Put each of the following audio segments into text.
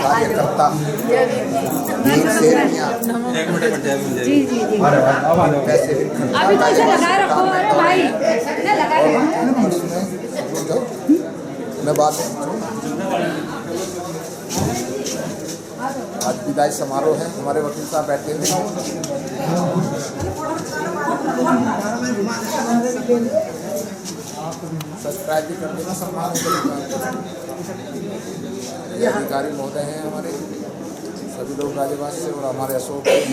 कार्यकर्ता जी जी जी अभी तो इसे लगाए रखो भाई, लगाए मैं बात आज विदाई समारोह है। हमारे वकील साहब बैठे हुए हैं। सब्सक्राइब भी कर देना। सम्मान ये अधिकारी महोदय हैं हमारे, सभी लोग राजवास से, और हमारे अशोक हैं।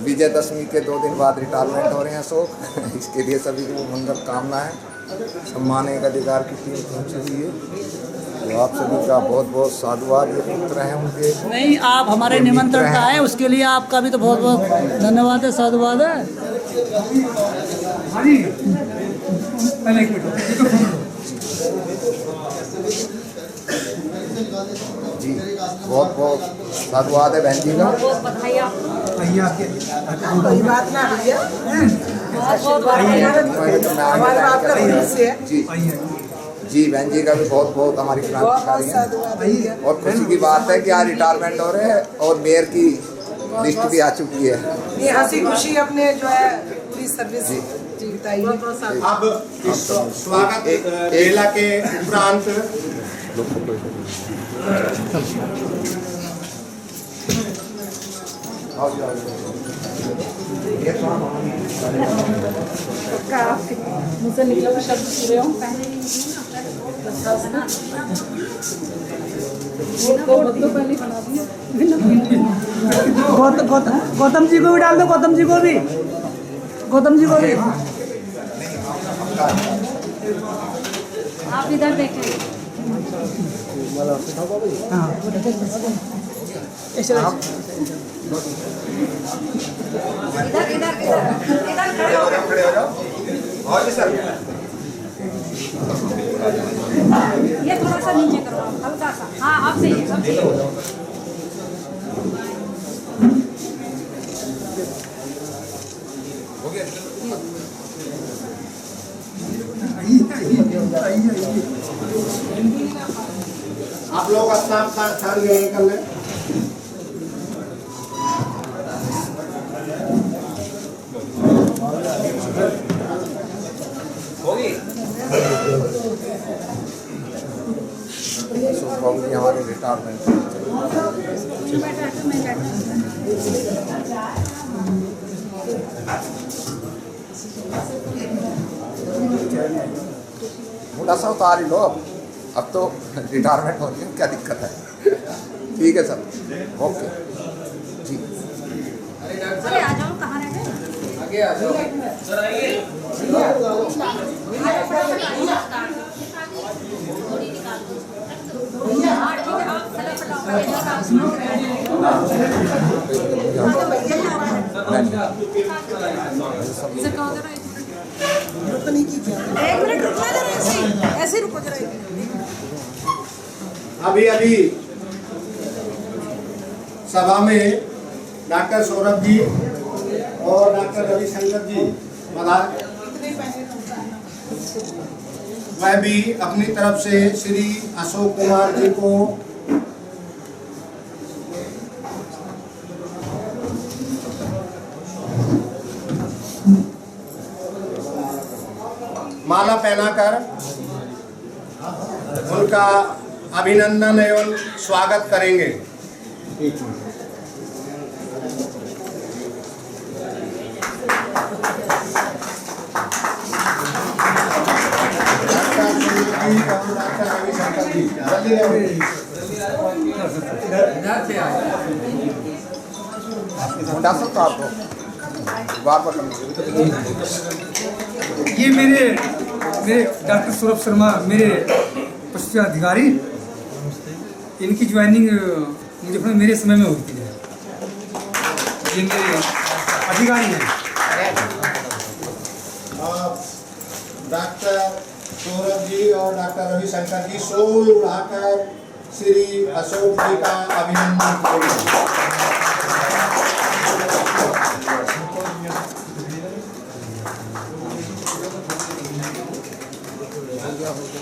विजयदशमी के 2 दिन बाद रिटायरमेंट हो रहे हैं अशोक। इसके लिए सभी को मंगल कामना है। सम्मान एक अधिकार की टीम पहुंची हुई है, तो आप सभी का बहुत बहुत साधुवाद। ये पुत्र हैं उनके। नहीं, आप हमारे निमंत्रण का है, उसके लिए आपका भी तो बहुत बहुत धन्यवाद है, साधुवाद है। जी बहुत बहुत साधुवाद है बहन जी का। कोई बात ना भैया, जी जी बहन जी का भी बहुत बहुत हमारी क्रांतिकारी है। और खुशी की बात है कि आज रिटायरमेंट हो रहे हैं और मेयर की लिस्ट भी आ चुकी है। ये हंसी खुशी अपने जो है पूरी सर्विस बताइए। अब स्वागत मेला के उपरांत मुझसे निकला हुआ शब्द पूरे हो पहले पहले बना दिया। गौतम जी को भी डाल दो, गौतम जी को भी, गौतम जी को भी। आप इधर देखें। हाँ ऐसे इधर इधर इधर इधर खड़े हो जाओ। और जी सर ये थोड़ा सा नीचे करो, हल्का सा। हाँ अब सही है, अब सही है। हो गया। आप लोग अपना अपना स्थान ग्रहण कर लें। हमारे रिटायरमेंट मोटा सा उतार ही लो। अब तो रिटायरमेंट होती है, क्या दिक्कत है। ठीक है सर, ओके जी। अरे आ जाओ, कहाँ रह गए? आगे आ जाओ सर, आइए। रुक नहीं कीजिए, 1 मिनट रुकना जरा, ऐसे रुको जरा। अभी अभी सभा में डॉक्टर सौरभ जी और डॉक्टर रविशंकर जी वह भी अपनी तरफ से श्री अशोक कुमार जी को माला पहनाकर उनका अभिनंदन एवं स्वागत करेंगे। ये मेरे डॉक्टर सौरभ शर्मा, मेरे पश्चिम अधिकारी, इनकी ज्वाइनिंग मुझे अपने मेरे समय में होती है। ये मेरे अधिकारी हैं। डॉक्टर सौरभ जी और डॉक्टर रविशंकर जी शोल उड़ाकर श्री अशोक जी का अभिनंदन करेंगे।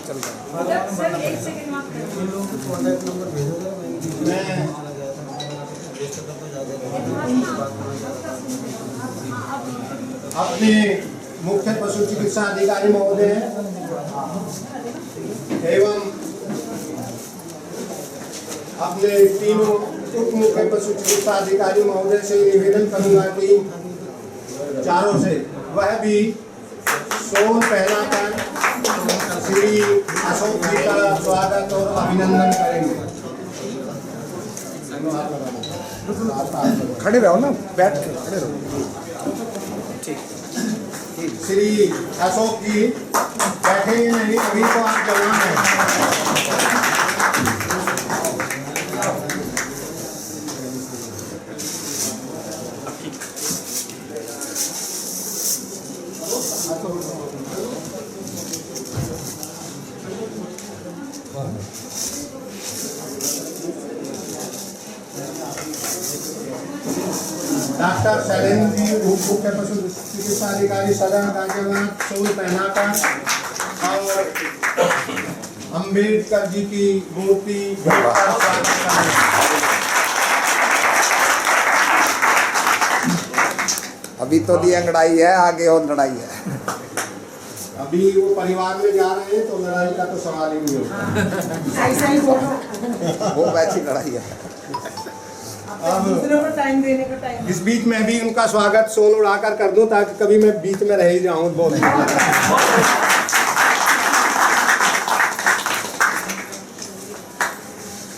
चल रहा है। सर एक सेकंड माफ अपने मुख्य पशु चिकित्सा अधिकारी महोदय एवं अपने तीनों उप मुख्य पशु चिकित्सा अधिकारी महोदय से निवेदन करूंगा कि चारों से वह भी सोल पहनाकर श्री अशोक जी का स्वागत और अभिनंदन करेंगे। खड़े रहो ना, बैठ के खड़े रहो। श्री अशोक जी बैठेंगे नहीं, अभी तो आप जवान हैं। डॉक्टर शैलेंद्र जी उप मुख्य पशु चिकित्सा अधिकारी सदन गाजियाबाद सोल पहनाकर और अम्बेडकर जी की मूर्ति भेंटकर स्वागत करेंगे। अभी तो दी अंगड़ाई है, आगे और लड़ाई है। अभी वो परिवार में जा रहे हैं तो लड़ाई का तो सवाल ही नहीं होता। ऐसा ही बोलो, वो वैसी लड़ाई है। दूसरे को टाइम देने का टाइम। इस बीच में भी उनका स्वागत सोल उड़ाकर कर दूं ताकि कभी मैं बीच में रह ही जाऊं। बहुत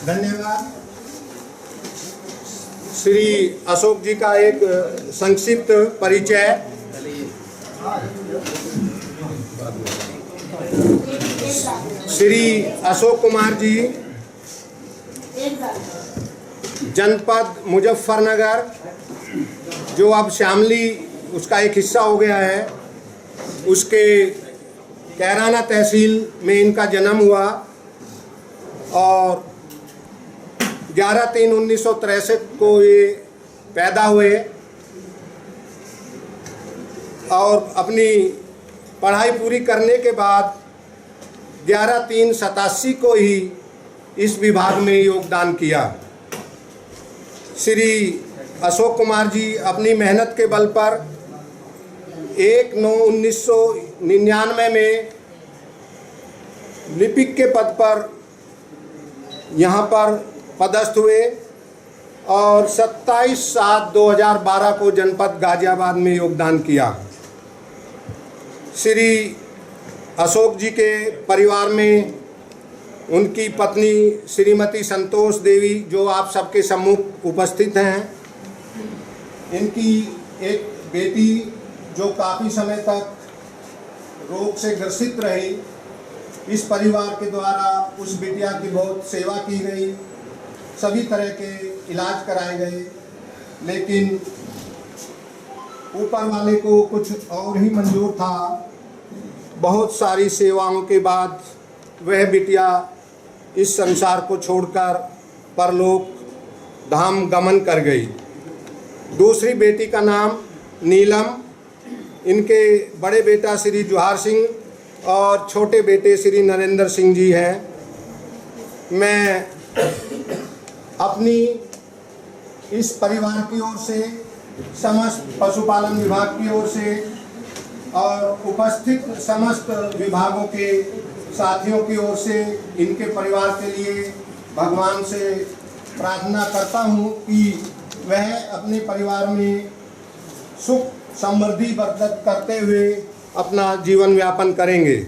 धन्यवाद। श्री अशोक जी का एक संक्षिप्त परिचय। श्री अशोक कुमार जी जनपद मुजफ्फरनगर, जो अब शामली उसका एक हिस्सा हो गया है, उसके कैराना तहसील में इनका जन्म हुआ और 11/3/1963 को ये पैदा हुए और अपनी पढ़ाई पूरी करने के बाद 11/3/87 को ही इस विभाग में योगदान किया। श्री अशोक कुमार जी अपनी मेहनत के बल पर 1/9/1999 में लिपिक के पद पर यहाँ पर पदस्थ हुए और 27/7/2012 को जनपद गाजियाबाद में योगदान किया। श्री अशोक जी के परिवार में उनकी पत्नी श्रीमती संतोष देवी, जो आप सबके सम्मुख उपस्थित हैं, इनकी एक बेटी जो काफ़ी समय तक रोग से ग्रसित रही, इस परिवार के द्वारा उस बिटिया की बहुत सेवा की गई, सभी तरह के इलाज कराए गए, लेकिन ऊपर वाले को कुछ और ही मंजूर था। बहुत सारी सेवाओं के बाद वह बिटिया इस संसार को छोड़कर परलोक धाम गमन कर गई। दूसरी बेटी का नाम नीलम, इनके बड़े बेटा श्री जुहार सिंह और छोटे बेटे श्री नरेंद्र सिंह जी हैं। मैं अपनी इस परिवार की ओर से, समस्त पशुपालन विभाग की ओर से और उपस्थित समस्त विभागों के साथियों की ओर से इनके परिवार के लिए भगवान से प्रार्थना करता हूँ कि वह अपने परिवार में सुख समृद्धि बरकत करते हुए अपना जीवन यापन करेंगे।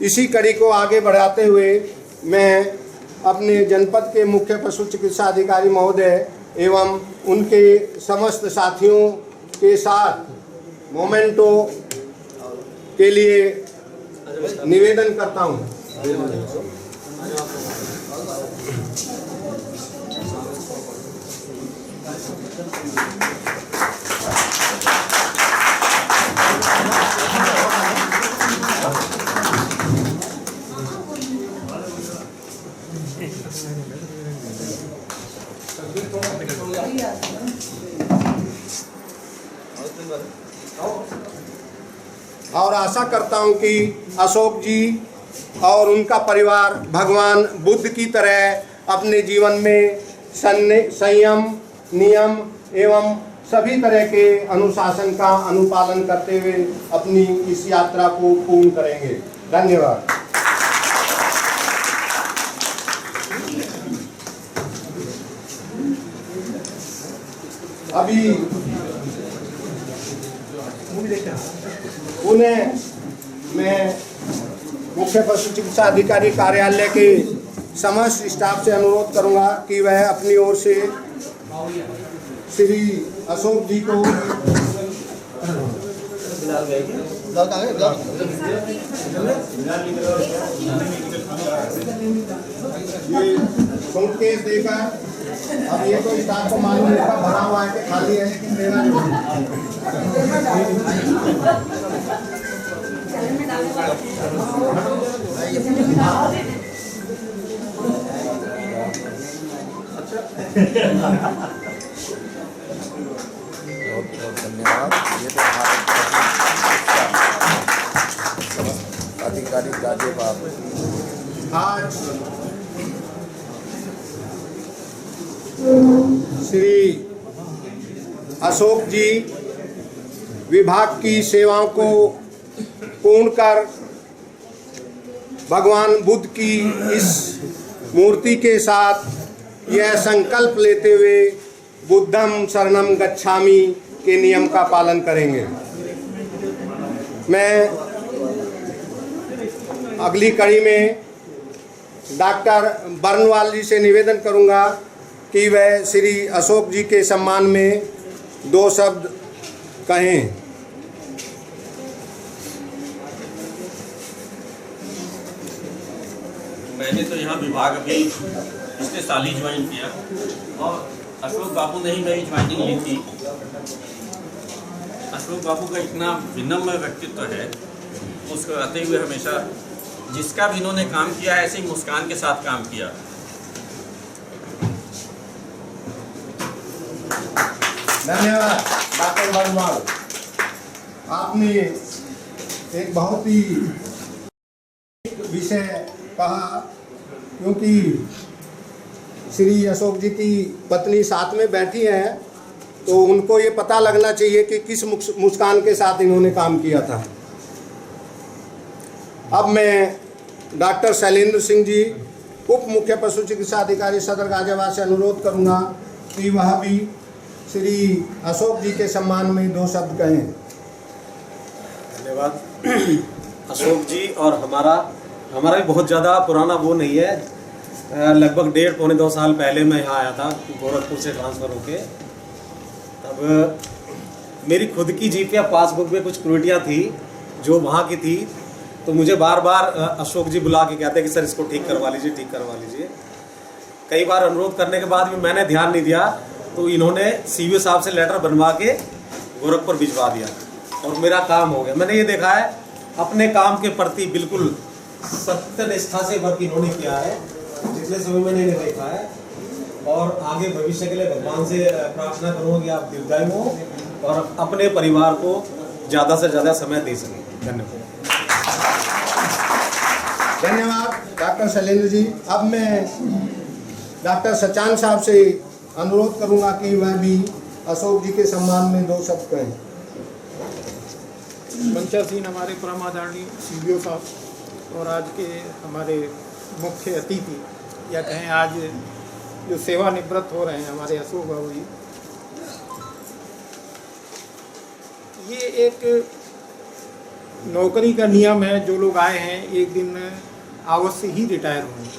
इसी कड़ी को आगे बढ़ाते हुए मैं अपने जनपद के मुख्य पशु चिकित्सा अधिकारी महोदय एवं उनके समस्त साथियों के साथ मोमेंटो के लिए निवेदन करता हूँ। और आशा करता हूं कि अशोक जी और उनका परिवार भगवान बुद्ध की तरह अपने जीवन में संयम, नियम एवं सभी तरह के अनुशासन का अनुपालन करते हुए अपनी इस यात्रा को पूर्ण करेंगे। धन्यवाद। अभी उन्हें मैं मुख्य पशु चिकित्सा अधिकारी कार्यालय के समस्त स्टाफ से अनुरोध करूंगा कि वह अपनी ओर से श्री अशोक जी को ये सूटकेस देकर, अब ये तो स्टाफ को मालूम नहीं था भरा हुआ है कि खाली है कि देना बहुत बहुत धन्यवाद। ये तो हमारे समस्त अधिकारी गाजियाबाद आज श्री अशोक जी विभाग की सेवाओं को पूर्ण कर भगवान बुद्ध की इस मूर्ति के साथ यह संकल्प लेते हुए बुद्धम शरणम गच्छामि के नियम का पालन करेंगे। मैं अगली कड़ी में डॉक्टर बर्नवाल जी से निवेदन करूंगा कि वह श्री अशोक जी के सम्मान में 2 शब्द कहें। मैंने तो यहाँ विभाग अभी पिछले साल ही ज्वाइन किया और अशोक बाबू ने ही मेरी ज्वाइनिंग ली थी। अशोक बाबू का इतना विनम्र व्यक्तित्व है, मुस्कुराते हुए हमेशा जिसका भी इन्होंने काम किया है ऐसे ही मुस्कान के साथ काम किया। धन्यवाद डॉक्टर बर्नवाल। आपने एक बहुत ही विषय कहा, क्योंकि श्री अशोक जी की पत्नी साथ में बैठी हैं तो उनको ये पता लगना चाहिए कि किस मुस्कान के साथ इन्होंने काम किया था। अब मैं डॉक्टर शैलेंद्र सिंह जी उप मुख्य पशु चिकित्सा अधिकारी सदर गाजियाबाद से अनुरोध करूंगा कि वह भी श्री अशोक जी के सम्मान में 2 शब्द कहें। धन्यवाद। अशोक जी और हमारा भी बहुत ज़्यादा पुराना वो नहीं है। लगभग 1.5-2 साल पहले मैं यहाँ आया था गोरखपुर से ट्रांसफ़र होके। तब मेरी खुद की जीपीएफ पासबुक में कुछ त्रुटियाँ थी जो वहाँ की थी, तो मुझे बार बार अशोक जी बुला के कहते कि सर इसको ठीक करवा लीजिए। कई बार अनुरोध करने के बाद भी मैंने ध्यान नहीं दिया, तो इन्होंने सीवीओ साहब से लेटर बनवा के गोरखपुर भिजवा दिया और मेरा काम हो गया। मैंने ये देखा है अपने काम के प्रति बिल्कुल सत्यनिष्ठा से वर्क इन्होंने किया है, जितने समय मैंने इन्हें देखा है। और आगे भविष्य के लिए भगवान से प्रार्थना करूँगा कि आप दीर्घायु हो और अपने परिवार को ज़्यादा से ज़्यादा समय दे सकें। धन्यवाद डॉक्टर शैलेंद्र जी। अब मैं डॉक्टर सचान साहब से अनुरोध करूंगा कि वह भी अशोक जी के सम्मान में 2 शब्द कहें। मंचासीन हमारे परम आदरणीय सीबीओ साहब और आज के हमारे मुख्य अतिथि या कहें आज जो सेवानिवृत्त हो रहे हैं हमारे अशोक बाबू जी, ये एक नौकरी का नियम है। जो लोग आए हैं एक दिन अवश्य ही रिटायर होंगे,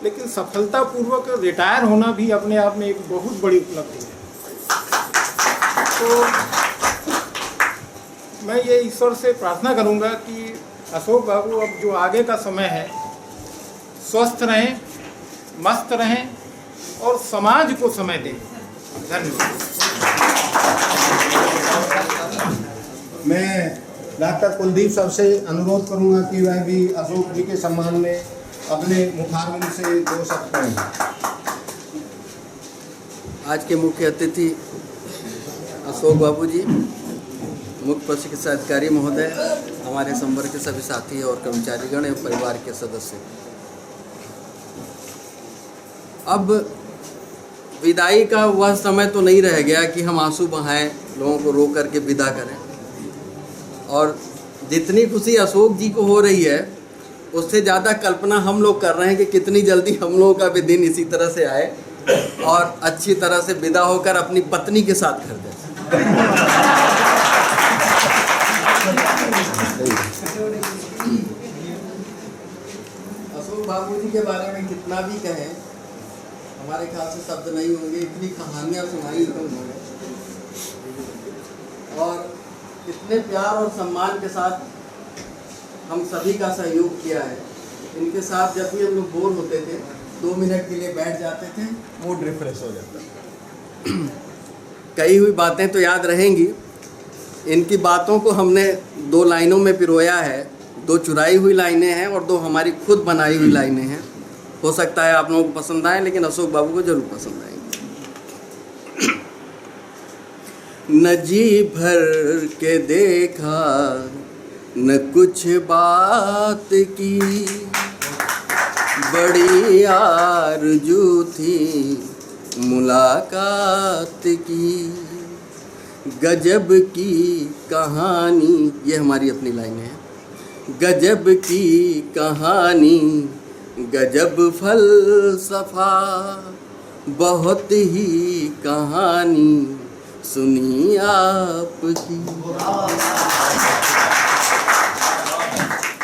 लेकिन सफलतापूर्वक रिटायर होना भी अपने आप में एक बहुत बड़ी उपलब्धि है। तो मैं ये ईश्वर से प्रार्थना करूंगा कि अशोक बाबू अब जो आगे का समय है स्वस्थ रहें, मस्त रहें और समाज को समय दें। धन्यवाद। मैं डॉक्टर कुलदीप साहब से अनुरोध करूंगा कि वह भी अशोक जी के सम्मान में अपने मुखारबिंद से 2 शब्द कहें। आज के मुख्य अतिथि अशोक बाबू जी, मुख्य पशु चिकित्सा अधिकारी महोदय, हमारे संवर्ग के सभी साथी और कर्मचारीगण एवं परिवार के सदस्य, अब विदाई का वह समय तो नहीं रह गया कि हम आंसू बहाएं, लोगों को रो करके विदा करें। और जितनी खुशी अशोक जी को हो रही है, उससे ज़्यादा कल्पना हम लोग कर रहे हैं कि कितनी जल्दी हम लोगों का भी दिन इसी तरह से आए और अच्छी तरह से विदा होकर अपनी पत्नी के साथ घर जाए। अशोक बाबू जी के बारे में कितना भी कहें, हमारे ख्याल से शब्द नहीं होंगे। इतनी कहानियाँ सुनाई उन्होंने और इतने प्यार और सम्मान के साथ हम सभी का सहयोग किया है। इनके साथ जब भी हम लोग बोर होते थे, 2 मिनट के लिए बैठ जाते थे, मूड रिफ्रेश हो जाता। कही हुई बातें तो याद रहेंगी। इनकी बातों को हमने 2 लाइनों में पिरोया है। 2 चुराई हुई लाइनें हैं और 2 हमारी खुद बनाई हुई लाइनें हैं। हो सकता है आप लोगों को पसंद आए, लेकिन अशोक बाबू को जरूर पसंद आएंगे। न जी भर के देखा, न कुछ बात की, बड़ी आरज़ू थी मुलाकात की, गजब की कहानी, ये हमारी अपनी लाइनें हैं। गजब की कहानी, गजब फलसफा, बहुत ही कहानी सुनी आपकी।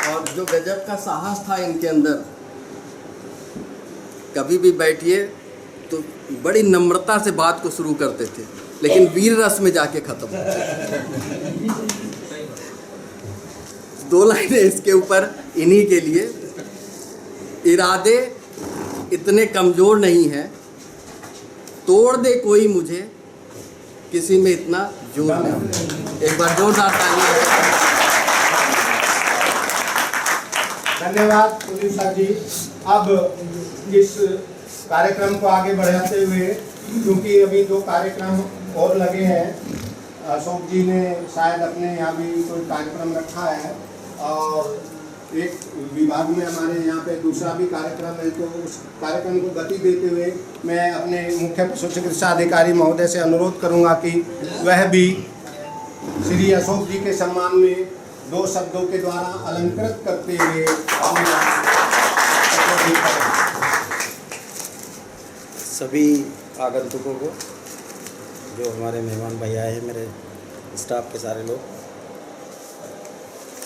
और जो गजब का साहस था इनके अंदर, कभी भी बैठिए तो बड़ी नम्रता से बात को शुरू करते थे, लेकिन वीर रस में जाके खत्म। 2 लाइनें इसके ऊपर इन्हीं के लिए। इरादे इतने कमज़ोर नहीं हैं, तोड़ दे कोई मुझे, किसी में इतना जोर नहीं। एक बार जोरदार ताली। धन्यवाद पुलिसा जी। अब इस कार्यक्रम को आगे बढ़ाते हुए, क्योंकि अभी 2 कार्यक्रम और लगे हैं, अशोक जी ने शायद अपने यहाँ भी कोई कार्यक्रम रखा है और एक विभाग में हमारे यहाँ पे दूसरा भी कार्यक्रम है, तो उस कार्यक्रम को गति देते हुए मैं अपने मुख्य पशु चिकित्सा अधिकारी महोदय से अनुरोध करूँगा कि वह भी श्री अशोक जी के सम्मान में 2 शब्दों के द्वारा अलंकृत करते हुए सभी आगंतुकों को, जो हमारे मेहमान भाई आए हैं, मेरे स्टाफ के सारे लोग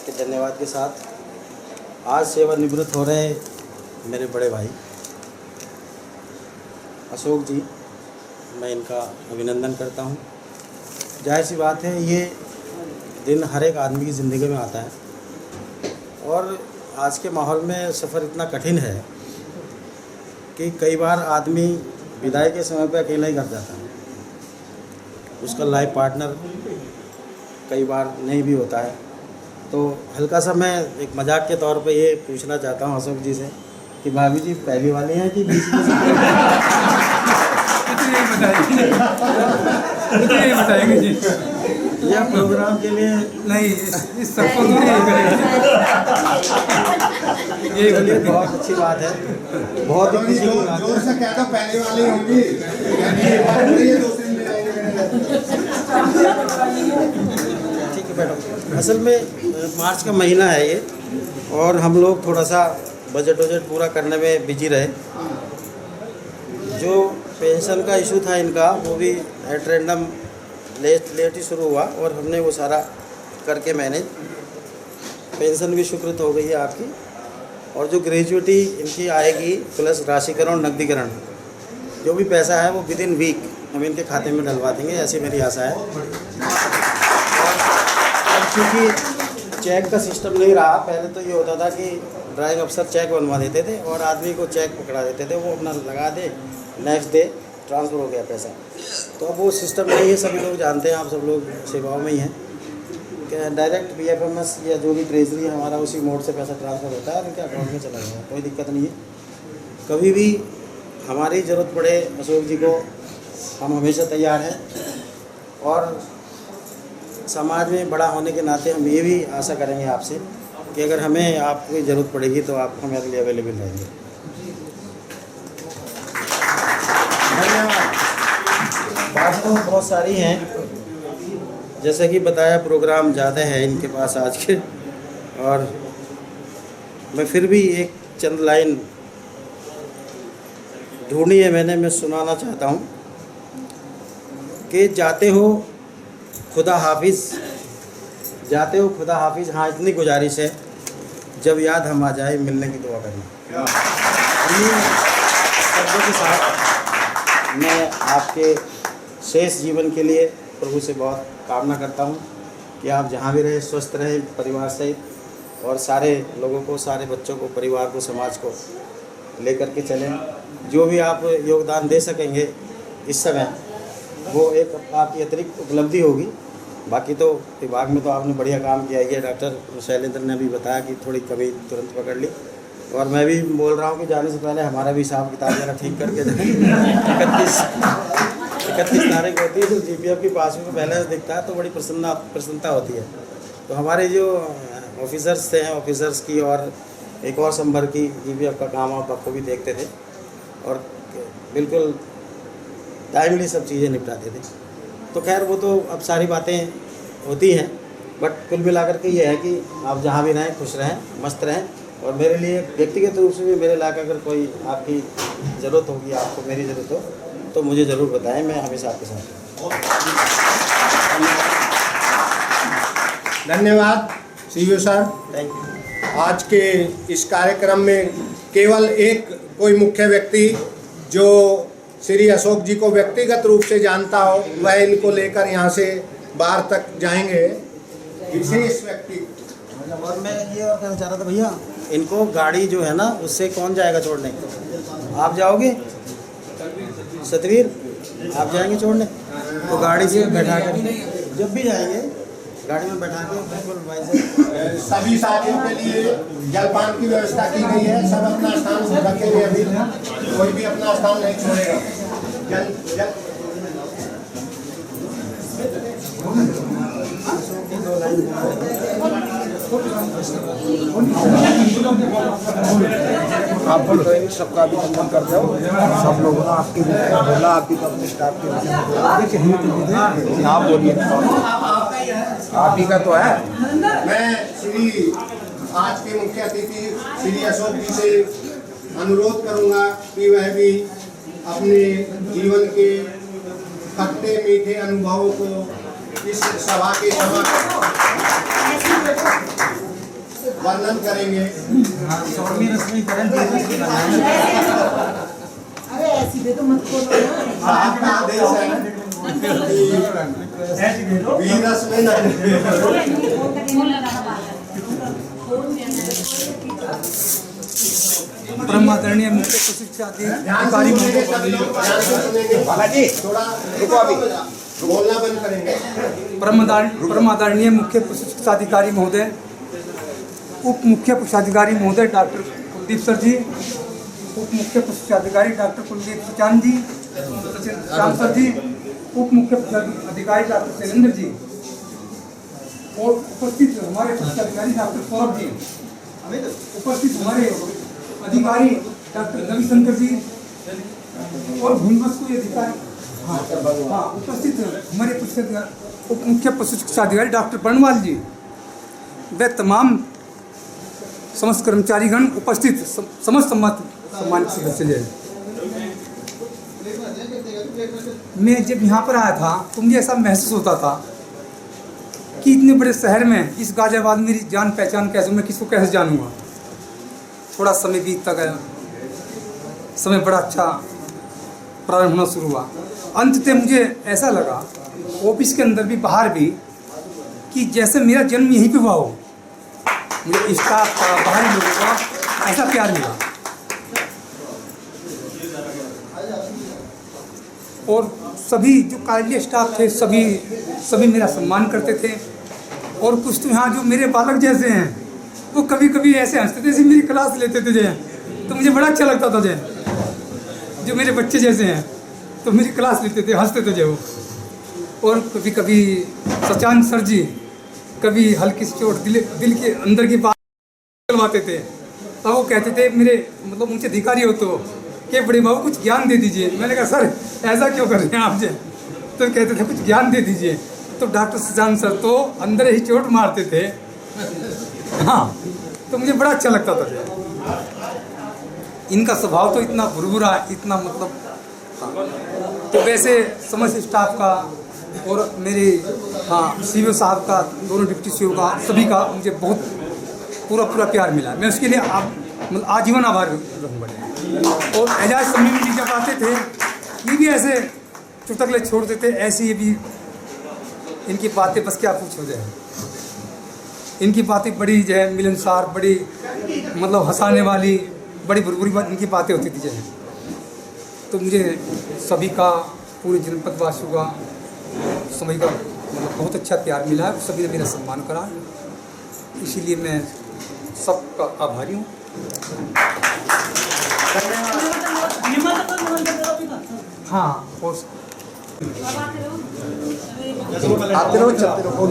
के धन्यवाद के साथ आज सेवानिवृत्त हो रहे मेरे बड़े भाई अशोक जी, मैं इनका अभिनंदन करता हूँ। जाहिर सी बात है, ये दिन हर एक आदमी की ज़िंदगी में आता है और आज के माहौल में सफ़र इतना कठिन है कि कई बार आदमी विदाई के समय पे अकेला ही घर जाता है। उसका लाइफ पार्टनर कई बार नहीं भी होता है। तो हल्का सा मैं एक मजाक के तौर पे ये पूछना चाहता हूँ अशोक जी से कि भाभी जी पहली वाली हैं कि बताएंगे जी, या प्रोग्राम के लिए नहीं, इस सबको तो नहीं ये बोलिए। बहुत अच्छी बात है, बहुत ही खुशी की बात जोर से कहता पहले वाली होगी। ठीक है मैडम। असल में मार्च का महीना है ये और हम लोग थोड़ा सा बजट पूरा करने में बिजी रहे। जो पेंशन का इशू था इनका, वो भी एट रैंडम लेट ही शुरू हुआ और हमने वो सारा करके मैनेज, पेंशन भी स्वीकृत हो गई है आपकी। और जो ग्रेजुएटी इनकी आएगी प्लस राशिकरण नकदीकरण, जो भी पैसा है वो विद इन वीक हम इनके खाते में डलवा देंगे, ऐसी मेरी आशा है। और क्योंकि चेक का सिस्टम नहीं रहा, पहले तो ये होता था कि ड्राइंग अफसर चेक बनवा देते थे और आदमी को चेक पकड़ा देते थे, वो अपना लगा दे, नेक्स्ट डे ट्रांसफ़र हो गया पैसा। तो अब वो सिस्टम नहीं है, सभी लोग जानते हैं, आप सब लोग सेवाओं में ही हैं कि डायरेक्ट BFMS या जो भी ट्रेजरी हमारा उसी मोड से पैसा ट्रांसफ़र होता है और उनके अकाउंट में चला जाएगा, कोई दिक्कत नहीं है। कभी भी हमारी ज़रूरत पड़े अशोक जी को, हम हमेशा तैयार हैं। और समाज में बड़ा होने के नाते हम ये भी आशा करेंगे आपसे कि अगर हमें आपकी ज़रूरत पड़ेगी तो आप हमारे लिए अवेलेबल रहेंगे। धन्यवाद। बात तो बहुत सारी हैं, जैसे कि बताया प्रोग्राम ज़्यादा है इनके पास आज के, और मैं फिर भी एक चंद लाइन ढूंढी है मैंने, मैं सुनाना चाहता हूँ कि जाते हो खुदा हाफिज़, जाते हो खुदा हाफिज़। हाँ, इतनी गुजारिश है, जब याद हम आ जाए मिलने की दुआ करना। इन्हीं शब्दों के साथ मैं आपके शेष जीवन के लिए प्रभु से बहुत कामना करता हूँ कि आप जहाँ भी रहें स्वस्थ रहें परिवार सहित, और सारे लोगों को, सारे बच्चों को, परिवार को, समाज को लेकर के चलें। जो भी आप योगदान दे सकेंगे इस समय, वो एक आपकी अतिरिक्त उपलब्धि होगी। बाकी तो विभाग में तो आपने बढ़िया काम किया है। डॉक्टर शैलेंद्र ने भी बताया कि थोड़ी कमी तुरंत पकड़ ली, और मैं भी बोल रहा हूँ कि जाने से पहले हमारा भी हिसाब किताब जरा ठीक करके जाए। 31 तारीख होती है, जो GPF की पासबुक में बैलेंस दिखता है तो बड़ी प्रसन्नता होती है। तो हमारे जो ऑफिसर्स थे, ऑफिसर्स की और एक और संभर की GPF का काम आप बखूबी देखते थे और बिल्कुल टाइमली सब चीज़ें निपटाते थे। तो खैर वो तो अब सारी बातें होती हैं, बट कुल मिलाकर के ये है कि आप जहाँ भी रहें खुश रहें, मस्त रहें। और मेरे लिए व्यक्तिगत रूप से भी मेरे लायक अगर कोई आपकी ज़रूरत होगी, आपको मेरी ज़रूरत हो तो मुझे ज़रूर बताएं, मैं हमेशा आपके साथ हूँ। धन्यवाद CEO सर। Thank you. आज के इस कार्यक्रम में केवल एक कोई मुख्य व्यक्ति जो श्री अशोक जी को व्यक्तिगत रूप से जानता हो, वह इनको लेकर यहाँ से बाहर तक जाएंगे। विशेष व्यक्ति। और मैं ये और कहना चाह रहा था भैया, इनको गाड़ी जो है ना उससे कौन जाएगा छोड़ने? आप जाओगे? सतवीर आप जाएंगे छोड़ने? तो गाड़ी से बैठा कर जब भी जाएंगे गाड़ी में बैठा के बिल्कुल भाई सभी साथियों के लिए जलपान की व्यवस्था की गई है। सब अपना स्थान रखेंगे, अभी कोई भी अपना स्थान नहीं छोड़ेगा। आप तो इन सबका अभिनंदन करते हो। सब लोगों ने आपके बोला, आपकी अपने स्टाफ के आप बोलिए, आप ही का तो है। मैं श्री आज के मुख्य अतिथि श्री अशोक जी से अनुरोध करूंगा कि वह भी अपने जीवन के खट्टे मीठे अनुभवों को इस सभा के वर्णन करेंगे। अरे ऐसी दे तो मत खोलो ना। आपका आदेश है वीरस में परम आदरणीय मुख्य प्रशिक्षण अधिकारी बालाजी थोड़ा रुको, अभी बोलना बंद करेंगे। परम आदरणीय मुख्य प्रशिक्षणाधिकारी महोदय, उप मुख्य प्रशिक्षणाधिकारी महोदय डॉक्टर कुलदीप सर जी, उप मुख्य प्रशिक्षणाधिकारी डॉक्टर कुलदीप सुचान जी, श्याम सर जी, उप मुख्य अधिकारी डॉक्टर शैलेंद्र जी, और उपस्थित हमारे प्रशिक्षणाधिकारी डॉक्टर सौरभ जी, उपस्थित हमारे अधिकारी डॉक्टर रविशंकर जी, और भूमिवस्तु अधिकारी उपस्थित हमारे उप मुख्य प्रशिक्षणाधिकारी डॉक्टर बर्णवाल जी, वे तमाम समस्त कर्मचारीगण, उपस्थित समस्त सम्मानित सदस्य। मैं जब यहाँ पर आया था तो मुझे ऐसा महसूस होता था कि इतने बड़े शहर में, इस गाजियाबाद में मेरी जान पहचान कैसे, मैं किसको कैसे जानूंगा। थोड़ा समय बीतता गया, समय बड़ा अच्छा प्रारंभ होना शुरू हुआ। अंततः मुझे ऐसा लगा ऑफिस के अंदर भी बाहर भी कि जैसे मेरा जन्म यहीं पे हुआ हो। मुझे स्टाफ का, बाहरी लोगों का ऐसा प्यार मिला, और सभी जो कार्यालय स्टाफ थे सभी मेरा सम्मान करते थे। और कुछ तो यहाँ जो मेरे बालक जैसे हैं वो कभी कभी ऐसे हंसते थे, जैसे मेरी क्लास लेते थे जय, तो मुझे बड़ा अच्छा लगता था जय। जो मेरे बच्चे जैसे हैं तो मेरी क्लास लेते थे, हंसते थे जय वो। और कभी कभी सचान सर जी कभी हल्की सी चोट दिल के अंदर की बात करवाते थे। तब वो कहते थे मेरे मतलब उनसे अधिकारी हो तो कि बड़े बाबू कुछ ज्ञान दे दीजिए। मैंने कहा सर ऐसा क्यों कर रहे हैं आप जी? तो कहते थे कुछ ज्ञान दे दीजिए। तो डॉक्टर सचान सर तो अंदर ही चोट मारते थे। हाँ, तो मुझे बड़ा अच्छा लगता था। इनका स्वभाव तो इतना बुरबुरा, इतना मतलब तो वैसे समस्त स्टाफ का और मेरे सीओ साहब का, दोनों डिप्टी सीओ का, सभी का मुझे बहुत पूरा प्यार मिला। मैं उसके लिए मतलब आजीवन आभार रहूँगा। और एजाज समीम जी जब आते थे ये भी ऐसे चुटकले छोड़ देते, ऐसे ही भी इनकी बातें बस क्या पूछो जाए। इनकी बातें बड़ी जो है मिलनसार, बड़ी मतलब हंसाने वाली, बड़ी बुरबुरी बात इनकी बातें होती थी जो है। तो मुझे सभी का, पूरे जनपद वासियों का, सभी का मतलब बहुत अच्छा प्यार मिला है। सभी ने मेरा सम्मान करा, इसीलिए मैं सबका आभारी हूँ। हाँ, और आते रहो चलते रहो।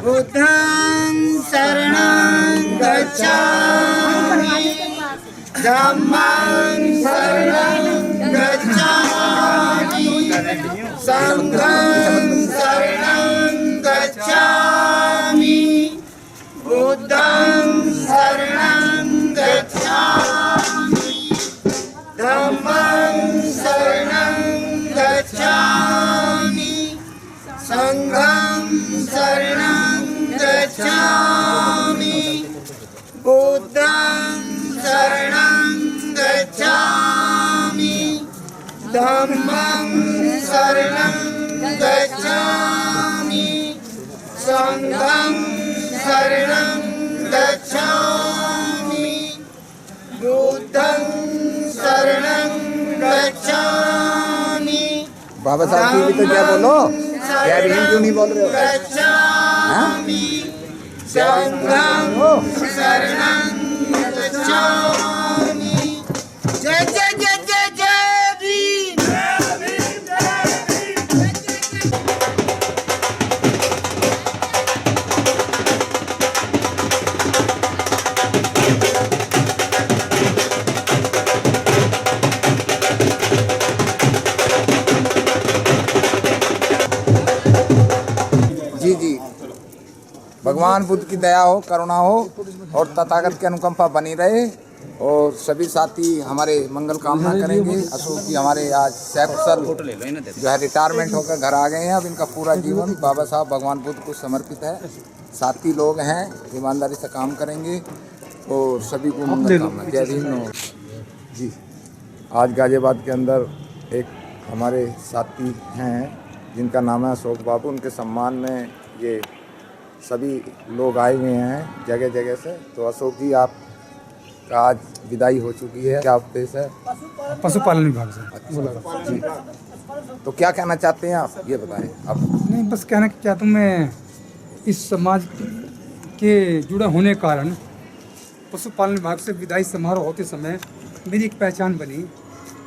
बुद्धं शरणं गच्छामि धम्मं शरणं गच्छामि संघं शरणं गच्छामि बुद्धं शरणं गच्छामि धम्मं शरणं गच्छामि संघं शरणं गच्छामि बुद्धं शरणं गच्छामि धम्मं शरणं गच्छामि संघं शरणं गच्छामि बुद्धं शरणं गच्छामि। बाबा साहब की भी तो क्या बोलो, क्या क्यों नहीं बोल रहे हो? संघं शरणं गच्छामि। जय जय जय जय जय भीम। जी जी, भगवान बुद्ध की दया हो, करुणा हो और तथागत की अनुकंपा बनी रहे। और सभी साथी हमारे मंगल कामना करेंगे। अशोक जी हमारे आज सैफ सर जो है रिटायरमेंट होकर घर आ गए हैं। अब इनका पूरा जीवन बाबा साहब भगवान बुद्ध को समर्पित है। साथी लोग हैं, ईमानदारी से काम करेंगे और सभी को मंगल कामना। जय भीम जी। आज गाजियाबाद के अंदर एक हमारे साथी हैं जिनका नाम है अशोक बाबू। उनके सम्मान में ये सभी लोग आए हुए हैं जगह जगह से। तो अशोक जी, आप का आज विदाई हो चुकी है, क्या उद्देश्य है? पशुपालन विभाग से जी, तो क्या कहना चाहते हैं आप, ये बताएं आप। नहीं, बस कहना क्या चाहता हूँ मैं, इस समाज के जुड़े होने के कारण पशुपालन विभाग से विदाई समारोह होते समय मेरी एक पहचान बनी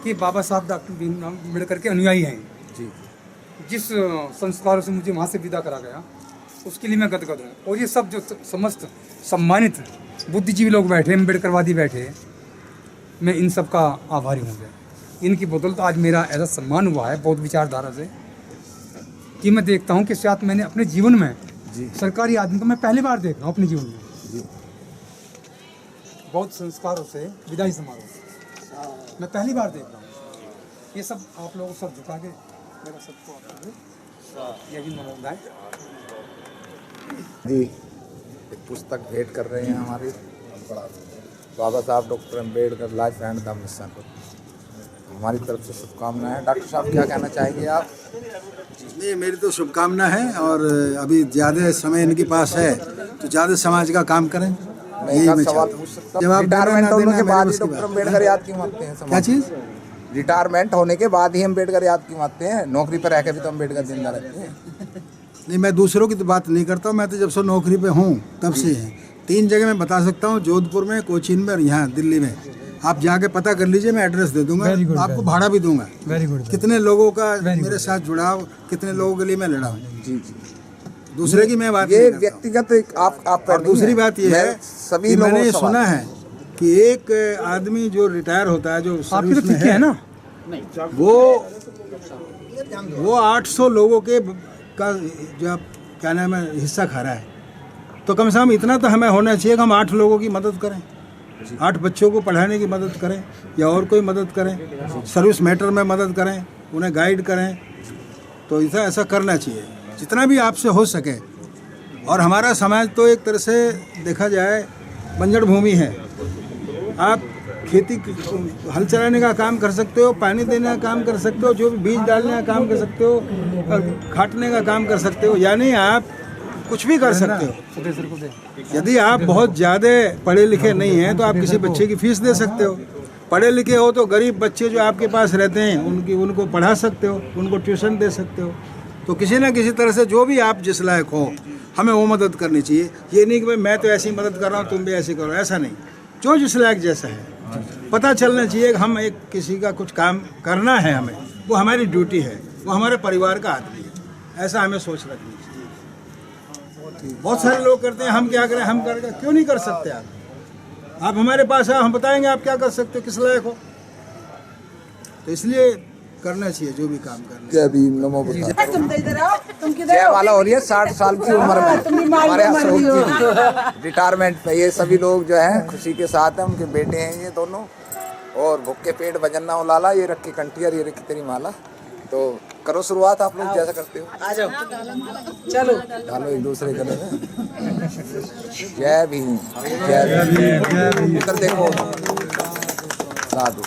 कि बाबा साहब डॉक्टर भीमराव अम्बेडकर के अनुयायी हैं जी। जिस संस्कारों से मुझे वहाँ से विदा करा गया उसके लिए मैं गदगद हूँ। और ये सब जो समस्त सम्मानित बुद्धिजीवी लोग बैठे, अम्बेडकरवादी बैठे, मैं इन सब का आभारी हूँ। इनकी बदौलत आज मेरा ऐसा सम्मान हुआ है बहुत विचारधारा से कि मैं देखता हूँ कि शायद मैंने अपने जीवन में सरकारी आदमी को मैं पहली बार देख रहा हूँ अपने जीवन में। बहुत संस्कारों से विदाई समारोह मैं पहली बार देख रहा हूँ। ये सब आप लोगों सब झुका के मेरा सबको यही मनोरंजन है जी। एक पुस्तक भेंट कर रहे हैं हमारे बाबा साहब doctor Ambedkar life and the mission को। हमारी तरफ से शुभकामनाएं। डॉक्टर साहब क्या कहना चाहेंगे आप? नहीं, मेरी तो शुभकामना है और अभी ज़्यादा समय इनके पास है तो ज़्यादा समाज का काम करें। मैं एक सवाल पूछ सकता हूँ? रिटायरमेंट होने के बाद ही डॉक्टर अम्बेडकर याद क्यों आते हैं? क्या चीज़? रिटायरमेंट होने के बाद ही अम्बेडकर याद क्यों आते हैं? नौकरी पर रहकर भी तो अम्बेडकर जिंदा रहते हैं। नहीं, मैं दूसरों की तो बात नहीं करता हूँ, मैं तो जब से नौकरी पे हूँ तब से है। 3 जगह मैं बता सकता हूँ, जोधपुर में, कोचीन में और यहाँ दिल्ली में। आप जाके पता कर लीजिए, मैं एड्रेस दे दूंगा, आपको भाड़ा भी दूंगा। Very good. कितने लोगों का मेरे साथ जुड़ाव, कितने लोगों के लिए मैं लड़ा हूँ। जी जी। दूसरे की मैं बात ये व्यक्तिगत आप और दूसरी बात ये है सभी मैंने ये सुना है कि एक आदमी जो रिटायर होता है, जो सर्विस में है ना, वो 800 लोगों के का जो क्या नाम है हिस्सा खा रहा है। तो कम से कम इतना तो हमें होना चाहिए कि हम 8 लोगों की मदद करें, 8 बच्चों को पढ़ाने की मदद करें या और कोई मदद करें, सर्विस मैटर में मदद करें, उन्हें गाइड करें। तो ऐसा करना चाहिए जितना भी आपसे हो सके। और हमारा समाज तो एक तरह से देखा जाए बंजर भूमि है। आप खेती हल चलाने का काम कर सकते हो, पानी देने का काम कर सकते हो, जो भी बीज डालने का काम कर सकते हो, और काटने का काम कर सकते हो, यानी आप कुछ भी कर सकते हो। यदि आप बहुत ज़्यादा पढ़े लिखे नहीं हैं तो आप किसी बच्चे की फीस दे सकते हो। पढ़े लिखे हो तो गरीब बच्चे जो आपके पास रहते हैं उनको पढ़ा सकते हो, उनको ट्यूशन दे सकते हो। तो किसी ना किसी तरह से जो भी आप जिस लायक हो, हमें वो मदद करनी चाहिए। ये नहीं कि भाई मैं तो ऐसी मदद कर रहा हूँ, तुम भी ऐसी करो, ऐसा नहीं। जो जिस लायक जैसा है, पता चलना चाहिए कि हम एक किसी का कुछ काम करना है, हमें वो हमारी ड्यूटी है, वो हमारे परिवार का आदमी है, ऐसा हमें सोच रखनी चाहिए। बहुत सारे लोग करते हैं हम क्या करें, हम करेंगे, क्यों नहीं कर सकते आप हमारे पास आओ, हम बताएंगे आप क्या कर सकते हो, किस लायक हो। तो इसलिए करना चाहिए जो भी काम करना। जय भीम, नमो बुद्धाय। तुम इधर आओ, तुम किधर जय वाला हो रही है 60 साल की उम्र में हमारे अशोक जी रिटायरमेंट पे। ये सभी लोग जो हैं खुशी के साथ हैं, उनके बेटे हैं ये दोनों। और भुक्के पेट भजन ना उलाला, ये रखी कंठियर, ये रखी तेरी माला। तो करो शुरुआत आप लोग जैसा करते हो। आ जाओ, चलो डालो एक दूसरे गले में। जय भीम, जय भीम। इधर देखो साधु।